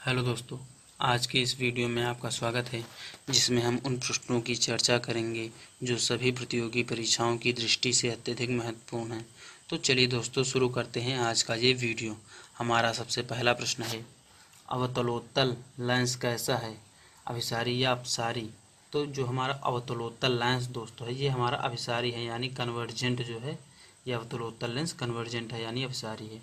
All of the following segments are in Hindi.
हेलो दोस्तों, आज की इस वीडियो में आपका स्वागत है जिसमें हम उन प्रश्नों की चर्चा करेंगे जो सभी प्रतियोगी परीक्षाओं की दृष्टि से अत्यधिक महत्वपूर्ण हैं। तो चलिए दोस्तों, शुरू करते हैं आज का ये वीडियो। हमारा सबसे पहला प्रश्न है, अवतलोत्तल लेंस कैसा है, अभिसारी या अपसारी? तो जो हमारा अवतलोत्तल लेंस दोस्तों है ये हमारा अभिसारी है, यानी कन्वर्जेंट जो है ये अवतलोत्तल लेंस कन्वर्जेंट है यानी अभिसारी है।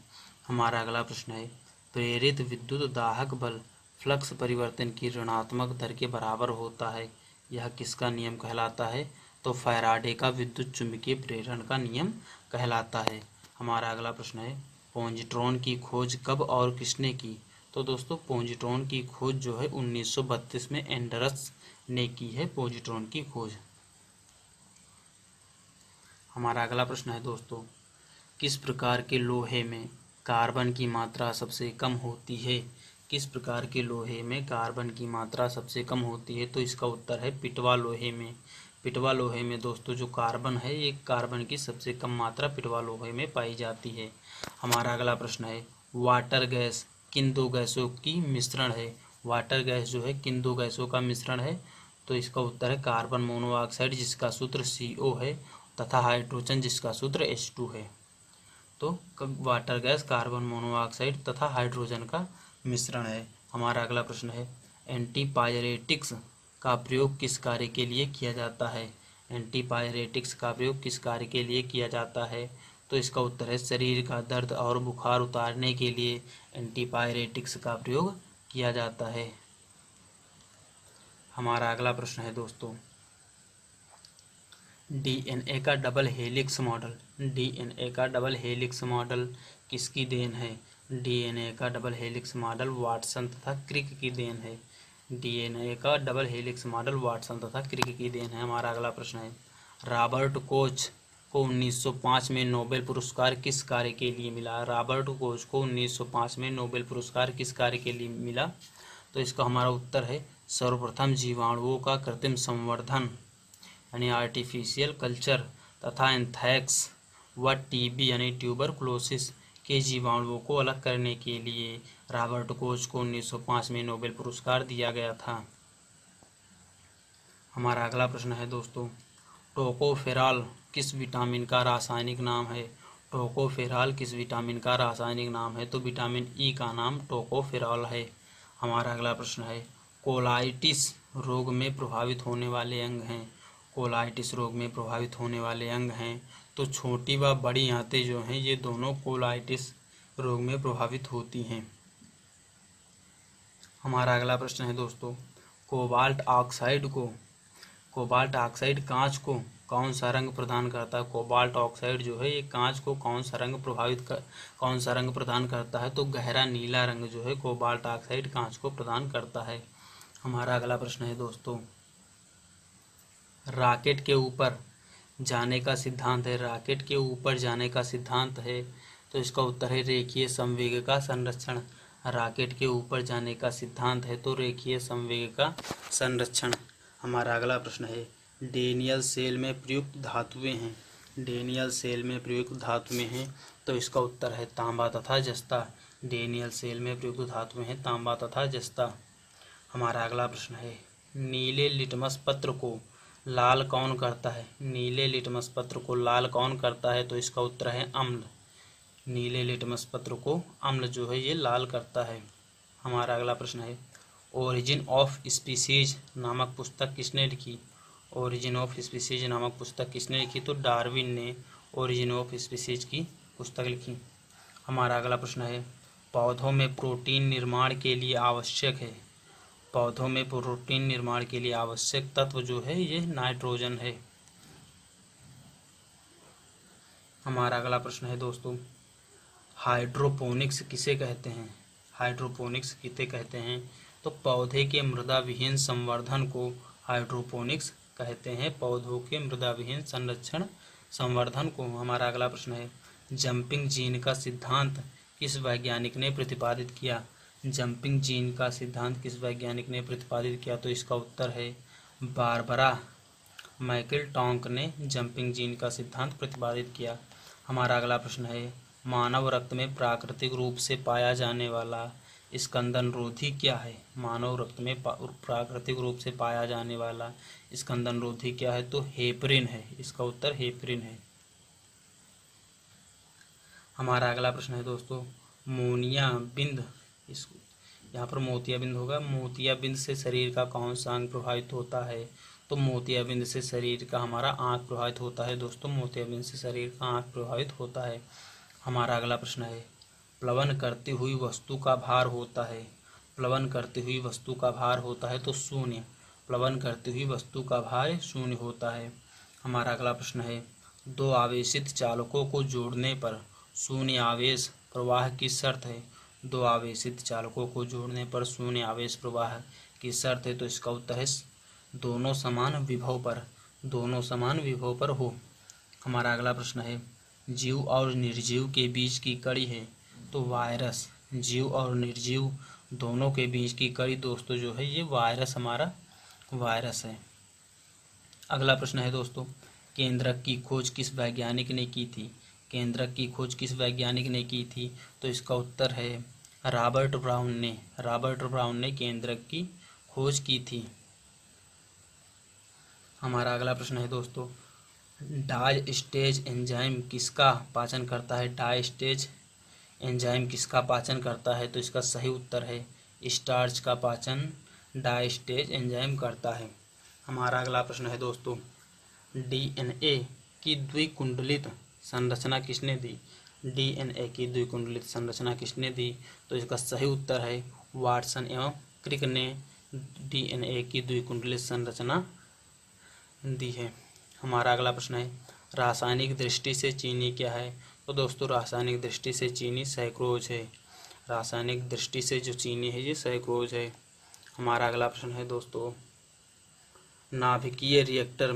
हमारा अगला प्रश्न है, प्रेरित विद्युत दाहक बल फ्लक्स परिवर्तन की ऋणात्मक दर के बराबर होता है, यह किसका नियम कहलाता है? तो फैराडे का विद्युत चुंबकीय प्रेरण का नियम कहलाता है। हमारा अगला प्रश्न है, पॉजिट्रॉन की खोज कब और किसने की? तो दोस्तों पॉजिट्रॉन की खोज जो है 1932 में एंडरस ने की है पॉजिट्रॉन की खोज। हमारा अगला प्रश्न है दोस्तों, किस प्रकार के लोहे में कार्बन की मात्रा सबसे कम होती है? किस प्रकार के लोहे में कार्बन की मात्रा सबसे कम होती है? तो इसका उत्तर है पिटवा लोहे में। पिटवा लोहे में दोस्तों जो कार्बन है ये कार्बन की सबसे कम मात्रा पिटवा लोहे में पाई जाती है। हमारा अगला प्रश्न है, वाटर गैस किन दो गैसों की मिश्रण है? वाटर गैस जो है किन दो गैसों का मिश्रण है? तो इसका उत्तर है कार्बन मोनोऑक्साइड जिसका सूत्र CO है तथा हाइड्रोजन जिसका सूत्र H2 है। तो वाटर गैस कार्बन मोनोऑक्साइड तथा हाइड्रोजन का मिश्रण है। हमारा अगला प्रश्न है, एंटीपायरेटिक्स का प्रयोग किस कार्य के लिए किया जाता है? एंटीपायरेटिक्स का प्रयोग किस कार्य के लिए किया जाता है? तो इसका उत्तर है शरीर का दर्द और बुखार उतारने के लिए एंटीपायरेटिक्स का प्रयोग किया जाता है। हमारा अगला प्रश्न है दोस्तों, डीएनए का डबल हेलिक्स मॉडल। डीएनए का डबल हेलिक्स मॉडल किसकी देन है? डीएनए का डबल हेलिक्स मॉडल वाटसन तथा क्रिक की देन है। डीएनए का डबल हेलिक्स मॉडल वाटसन तथा क्रिक की देन है। हमारा अगला प्रश्न है, रॉबर्ट कोच को 1905 में नोबेल पुरस्कार किस कार्य के लिए मिला? रॉबर्ट कोच को 1905 में नोबेल पुरस्कार किस कार्य के लिए मिला? तो इसका हमारा उत्तर है सर्वप्रथम जीवाणुओं का कृत्रिम संवर्धन यानी आर्टिफिशियल कल्चर तथा एंथ्रैक्स व टीबी यानी ट्यूबरकुलोसिस के जीवाणुओं को अलग करने के लिए रॉबर्ट कोच को 1905 में नोबेल पुरस्कार दिया गया था। हमारा अगला प्रश्न है दोस्तों, टोकोफेरॉल किस विटामिन का रासायनिक नाम है? टोकोफेरॉल किस विटामिन का रासायनिक नाम है? तो विटामिन ई का नाम टोकोफेरॉल है। हमारा अगला प्रश्न है, कोलाइटिस रोग में प्रभावित होने वाले अंग हैं। कोलाइटिस रोग में प्रभावित होने वाले अंग हैं तो छोटी व बड़ी आंतें जो हैं ये दोनों कोलाइटिस रोग में प्रभावित होती हैं। हमारा अगला प्रश्न है दोस्तों, कोबाल्ट ऑक्साइड कांच को कौन सा रंग प्रदान करता है? कोबाल्ट ऑक्साइड जो है ये कांच को कौन सा रंग प्रदान करता है? तो गहरा नीला रंग जो है कोबाल्ट ऑक्साइड कांच को प्रदान करता है। हमारा अगला प्रश्न है दोस्तों, रॉकेट के ऊपर जाने का सिद्धांत है। रॉकेट के ऊपर जाने का सिद्धांत है तो इसका उत्तर है रेखीय संवेग का संरक्षण। रॉकेट के ऊपर जाने का सिद्धांत है तो रेखीय संवेग का संरक्षण। हमारा अगला प्रश्न है, डेनियल सेल में प्रयुक्त धातुएं हैं। डेनियल सेल में प्रयुक्त धातुएं हैं तो इसका उत्तर है तांबा तथा जस्ता। डेनियल सेल में प्रयुक्त धातुएं हैं तांबा तथा जस्ता। हमारा अगला प्रश्न है, नीले लिटमस पत्र को लाल कौन करता है? नीले लिटमस पत्र को लाल कौन करता है? तो इसका उत्तर है अम्ल। नीले लिटमस पत्र को अम्ल जो है ये लाल करता है। हमारा अगला प्रश्न है, ओरिजिन ऑफ स्पीसीज नामक पुस्तक किसने लिखी? ओरिजिन ऑफ स्पीसीज नामक पुस्तक किसने लिखी? तो डार्विन ने ओरिजिन ऑफ स्पीसीज की पुस्तक लिखी। हमारा अगला प्रश्न है, पौधों में प्रोटीन निर्माण के लिए आवश्यक है। पौधों में प्रोटीन निर्माण के लिए आवश्यक तत्व जो है ये नाइट्रोजन है। हमारा अगला प्रश्न है दोस्तों, हाइड्रोपोनिक्स किसे कहते हैं? हाइड्रोपोनिक्स किसे कहते हैं? तो पौधे के मृदा विहीन संवर्धन को हाइड्रोपोनिक्स कहते हैं। पौधों के मृदा विहीन संरक्षण संवर्धन को। हमारा अगला प्रश्न है, जंपिंग जीन का सिद्धांत किस वैज्ञानिक ने प्रतिपादित किया? जंपिंग जीन का सिद्धांत किस वैज्ञानिक ने प्रतिपादित किया? तो इसका उत्तर है बारबरा मैकइंटॉक ने जंपिंग जीन का सिद्धांत प्रतिपादित किया। हमारा अगला प्रश्न है, मानव रक्त में प्राकृतिक रूप से पाया जाने वाला स्कंदनरोधी क्या है? मानव रक्त में प्राकृतिक रूप से पाया जाने वाला स्कंदनरोधी क्या है? तो हेपरिन है। इसका उत्तर हेपरिन है। हमारा अगला प्रश्न है दोस्तों, मोतियाबिंद, इस यहाँ पर मोतियाबिंद होगा। मोतियाबिंद से शरीर का कौन सा अंग प्रभावित होता है? तो मोतियाबिंद से शरीर का हमारा आँख प्रभावित होता है दोस्तों। मोतियाबिंद से शरीर का आँख प्रभावित होता है। हमारा अगला प्रश्न है, प्लवन करती हुई वस्तु का भार होता है। प्लवन करती हुई वस्तु का भार होता है तो शून्य। प्लवन करती हुई वस्तु का भार शून्य होता है। हमारा अगला प्रश्न है, दो आवेशित चालकों को जोड़ने पर शून्य आवेश प्रवाह की शर्त है। दो आवेशित चालकों को जोड़ने पर शून्य आवेश प्रवाह की शर्त है तो इसका उत्तर है दोनों समान विभव पर। दोनों समान विभव पर हो। हमारा अगला प्रश्न है, जीव और निर्जीव के बीच की कड़ी है तो वायरस। जीव और निर्जीव दोनों के बीच की कड़ी दोस्तों जो है ये वायरस, हमारा वायरस है। अगला प्रश्न है दोस्तों, केंद्रक की खोज किस वैज्ञानिक ने की थी? केंद्रक की खोज किस वैज्ञानिक ने की थी? तो इसका उत्तर है रॉबर्ट ब्राउन ने। रॉबर्ट ब्राउन ने केंद्रक की खोज की थी। हमारा अगला प्रश्न है दोस्तों, डायस्टेज एंजाइम किसका पाचन करता है? डायस्टेज एंजाइम किसका पाचन करता है? तो इसका सही उत्तर है स्टार्च का पाचन डायस्टेज एंजाइम करता है। हमारा अगला प्रश्न है दोस्तों, डीएनए की द्विकुंडलित संरचना किसने दी? डीएनए की द्विकुंडलित संरचना किसने दी? तो इसका सही उत्तर है वाटसन एवं क्रिक ने डीएनए की द्विकुंडलित संरचना दी है। हमारा अगला प्रश्न है, रासायनिक दृष्टि से चीनी क्या है? तो दोस्तों रासायनिक दृष्टि से चीनी सैक्रोज है। रासायनिक दृष्टि से जो चीनी है ये सैक्रोज है। हमारा अगला प्रश्न है दोस्तों, नाभिकीय रिएक्टर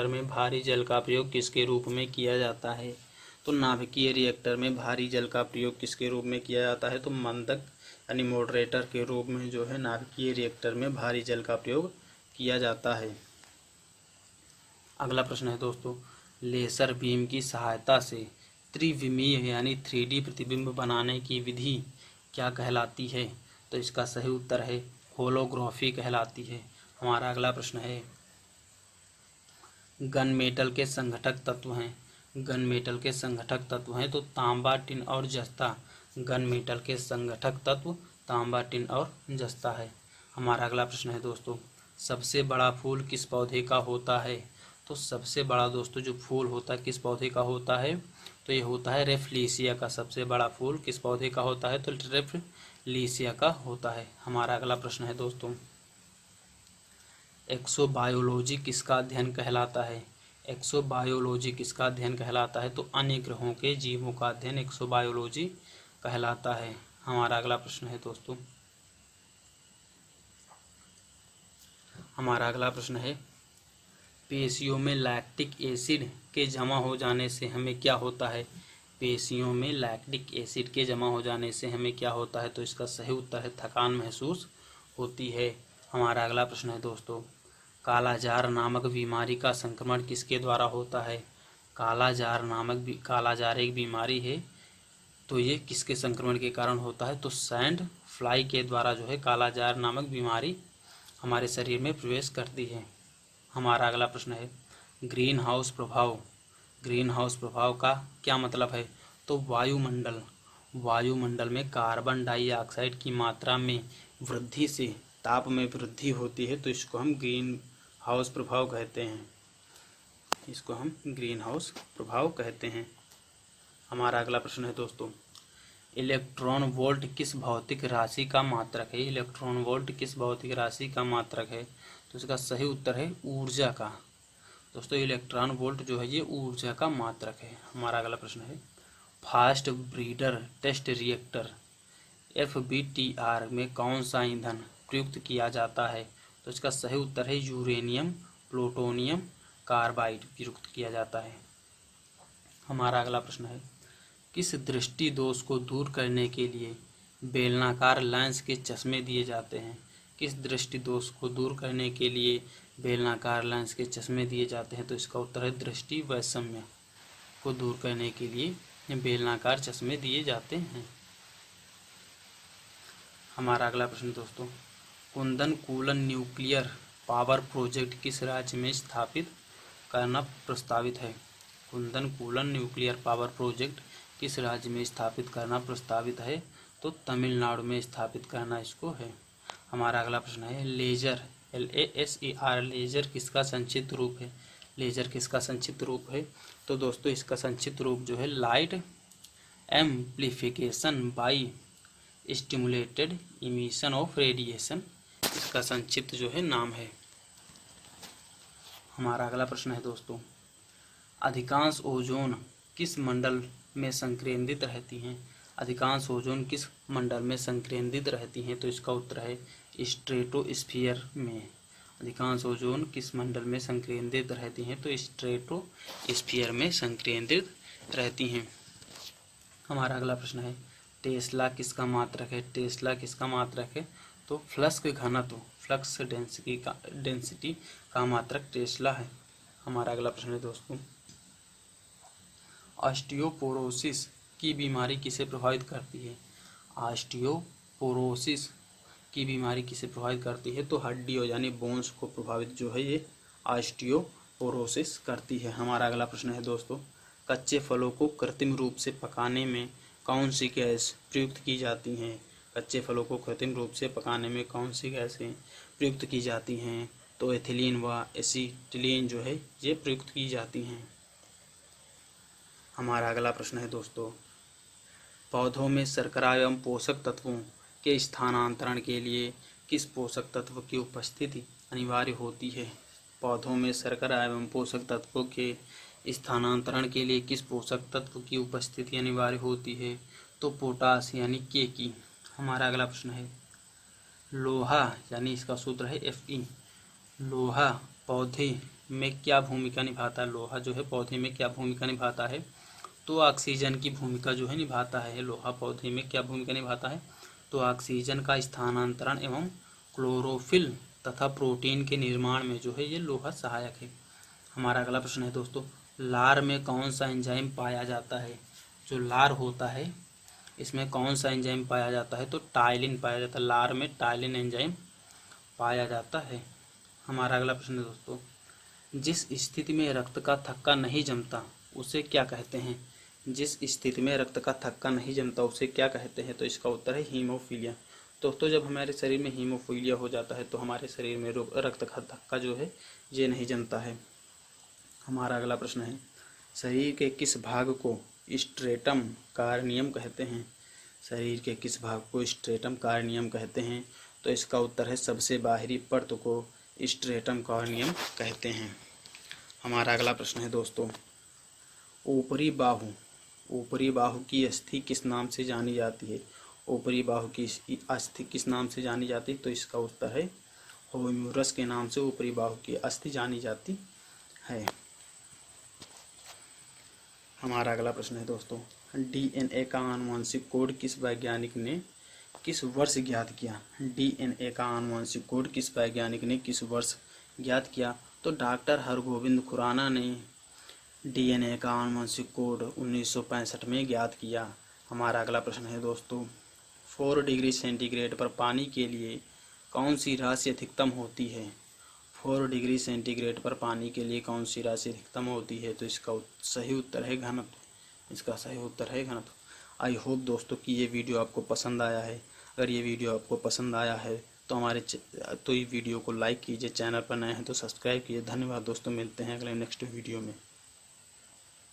में भारी जल का प्रयोग किसके रूप में किया जाता है? तो नाभिकीय रिएक्टर में भारी जल का प्रयोग किसके रूप में किया जाता है? तो मंदक यानी मॉडरेटर के रूप में जो है नाभिकीय रिएक्टर में भारी जल का प्रयोग किया जाता है। अगला प्रश्न है दोस्तों, लेजर बीम की सहायता से त्रिविमीय यानी 3D प्रतिबिंब बनाने की विधि क्या कहलाती है? तो इसका सही उत्तर है होलोग्राफी कहलाती है। हमारा अगला प्रश्न है, गन मेटल के संघटक तत्व हैं। गन मेटल के संघटक तत्व हैं तो तांबा, टिन और जस्ता। गन मेटल के संघटक तत्व तांबा, टिन और जस्ता है। हमारा अगला प्रश्न है दोस्तों, सबसे बड़ा फूल किस पौधे का होता है? तो सबसे बड़ा दोस्तों जो फूल होता है किस पौधे का होता है? तो ये होता है रेफलीसिया का। सबसे बड़ा फूल किस पौधे का होता है? तो रेफलीसिया का होता है। हमारा अगला प्रश्न है दोस्तों, एक्सोबायोलॉजी किसका अध्ययन कहलाता है? एक्सोबायोलॉजी किसका अध्ययन कहलाता है? तो अन्य ग्रहों के जीवों का अध्ययन एक्सोबायोलॉजी कहलाता है। हमारा अगला प्रश्न है दोस्तों, हमारा अगला प्रश्न है, पेशियों में लैक्टिक एसिड के जमा हो जाने से हमें क्या होता है? पेशियों में लैक्टिक एसिड के जमा हो जाने से हमें क्या होता है? तो इसका सही उत्तर है थकान महसूस होती है। हमारा अगला प्रश्न है दोस्तों, कालाजार नामक बीमारी का संक्रमण किसके द्वारा होता है? कालाजार एक बीमारी है तो ये किसके संक्रमण के कारण होता है? तो सैंड फ्लाई के द्वारा जो है कालाजार नामक बीमारी हमारे शरीर में प्रवेश करती है। हमारा अगला प्रश्न है, ग्रीन हाउस प्रभाव। ग्रीन हाउस प्रभाव का क्या मतलब है? तो वायुमंडल में कार्बन डाइऑक्साइड की मात्रा में वृद्धि से ताप में वृद्धि होती है तो इसको हम ग्रीन हाउस प्रभाव कहते हैं। इसको हम ग्रीन हाउस प्रभाव कहते हैं। हमारा अगला प्रश्न है दोस्तों, इलेक्ट्रॉन वोल्ट किस भौतिक राशि का मात्रक है? इलेक्ट्रॉन वोल्ट किस भौतिक राशि का मात्रक है? तो इसका सही उत्तर है ऊर्जा का। दोस्तों इलेक्ट्रॉन वोल्ट जो है ये ऊर्जा का मात्रक है। हमारा अगला प्रश्न है, fast breeder test reactor FBTR में कौन सा ईंधन प्रयुक्त किया जाता है? तो इसका सही उत्तर है यूरेनियम प्लूटोनियम कार्बाइड प्रयुक्त किया जाता है। हमारा अगला प्रश्न है, किस दृष्टि दोष को दूर करने के लिए बेलनाकार लेंस के चश्मे दिए जाते हैं? किस दृष्टि दोष को दूर करने के लिए बेलनाकार लेंस के चश्मे दिए जाते हैं? तो इसका उत्तर है दृष्टि वैषम्य को दूर करने के लिए बेलनाकार चश्मे दिए जाते हैं। हमारा अगला प्रश्न दोस्तों, कुंदनकुलन न्यूक्लियर पावर प्रोजेक्ट किस राज्य में स्थापित करना प्रस्तावित है? कुंदनकुलन न्यूक्लियर पावर प्रोजेक्ट किस राज्य में स्थापित करना प्रस्तावित है? तो तमिलनाडु में स्थापित करना इसको है। हमारा अगला प्रश्न है, लेजर LASER लेजर किसका संक्षिप्त रूप है? लेजर किसका संक्षिप्त रूप है? तो दोस्तों इसका संक्षिप्त रूप जो है light amplification by stimulated emission of radiation, इसका संक्षिप्त जो है नाम है। हमारा अगला प्रश्न है दोस्तों, अधिकांश ओजोन किस मंडल में संकेंद्रित रहती हैं? अधिकांश ओजोन किस मंडल में संकेंद्रित रहती हैं? तो इसका उत्तर है स्ट्रेटोस्फीयर में। अधिकांश ओजोन किस मंडल में संकेंद्रित रहती हैं? तो स्ट्रेटोस्फीयर में संकेंद्रित रहती हैं। हमारा अगला प्रश्न है, टेस्ला किसका मात्रक है? टेस्ला किसका मात्रक है? तो फ्लक्स घनत्व, फ्लक्स डेंसिटी का मात्रक टेस्ला है। हमारा अगला प्रश्न है दोस्तों, ऑस्टियोपोरोसिस की बीमारी किसे प्रभावित करती है? ऑस्टियोपोरोसिस की बीमारी किसे प्रभावित करती है? तो हड्डियों यानी बोन्स को प्रभावित जो है ये ऑस्टियोपोरोसिस करती है। हमारा अगला प्रश्न है दोस्तों, कच्चे फलों को कृत्रिम रूप से पकाने में कौन सी गैस प्रयुक्त की जाती हैं? कच्चे फलों को कृत्रिम रूप से पकाने में कौन सी गैसें प्रयुक्त की जाती हैं? तो एथिलीन व एसीटिलीन जो है ये प्रयुक्त की जाती हैं। हमारा अगला प्रश्न है दोस्तों, पौधों में शर्करा एवं पोषक तत्वों के स्थानांतरण के लिए किस पोषक तत्व की उपस्थिति अनिवार्य होती है? पौधों में शर्करा एवं पोषक तत्वों के स्थानांतरण के लिए किस पोषक तत्व की उपस्थिति अनिवार्य होती है? तो पोटास यानी के की। हमारा अगला प्रश्न है, लोहा यानी इसका सूत्र है Fe, लोहा पौधे में क्या भूमिका निभाता है? लोहा जो है पौधे में क्या भूमिका निभाता है? तो ऑक्सीजन की भूमिका जो है निभाता है। लोहा पौधे में क्या भूमिका निभाता है? तो ऑक्सीजन का स्थानांतरण एवं क्लोरोफिल तथा प्रोटीन के निर्माण में जो है ये लोहा सहायक है। हमारा अगला प्रश्न है दोस्तों, लार में कौन सा एंजाइम पाया जाता है? जो लार होता है इसमें कौन सा एंजाइम पाया जाता है? तो टाइलिन पाया जाता है। लार में टाइलिन एंजाइम पाया जाता है। हमारा अगला प्रश्न है दोस्तों, जिस स्थिति में रक्त का थक्का नहीं जमता उसे क्या कहते हैं? जिस स्थिति में रक्त का थक्का नहीं जमता उसे क्या कहते हैं? तो इसका उत्तर है हीमोफीलिया। दोस्तों जब हमारे शरीर में हीमोफीलिया हो जाता है तो हमारे शरीर में रक्त का थक्का जो है ये नहीं जमता है। हमारा अगला प्रश्न है, शरीर के किस भाग को स्ट्रेटम कार्नियम कहते हैं? शरीर के किस भाग को स्ट्रेटम कार्नियम कहते हैं? तो इसका उत्तर है सबसे बाहरी परत को स्ट्रेटम कार्नियम कहते हैं। हमारा अगला प्रश्न है दोस्तों, ऊपरी बाहु की अस्थि किस नाम से जानी जाती है? ऊपरी बाहु की अस्थि किस नाम से जानी जाती है? तो इसका उत्तर है होम्यूरस के नाम से ऊपरी बाहु की अस्थि जानी जाती है। हमारा अगला प्रश्न है दोस्तों, DNA का आनुवंशिक कोड किस वैज्ञानिक ने किस वर्ष ज्ञात किया? DNA का आनुवंशिक कोड किस वैज्ञानिक ने किस वर्ष ज्ञात किया? तो डॉक्टर हरगोविंद खुराना ने DNA का आनुवंशिक कोड 1965 में ज्ञात किया। हमारा अगला प्रश्न है दोस्तों, 4 डिग्री सेंटीग्रेड पर पानी के लिए कौन सी राशि अधिकतम होती है? 4 डिग्री सेंटीग्रेड पर पानी के लिए कौन सी राशि अधिकतम होती है? तो इसका सही उत्तर है घनत्व। इसका सही उत्तर है घनत्व। आई होप दोस्तों कि ये वीडियो आपको पसंद आया है। अगर ये वीडियो आपको पसंद आया है तो ये वीडियो को लाइक कीजिए, चैनल पर नए हैं तो सब्सक्राइब कीजिए। धन्यवाद दोस्तों, मिलते हैं अगले नेक्स्ट वीडियो में।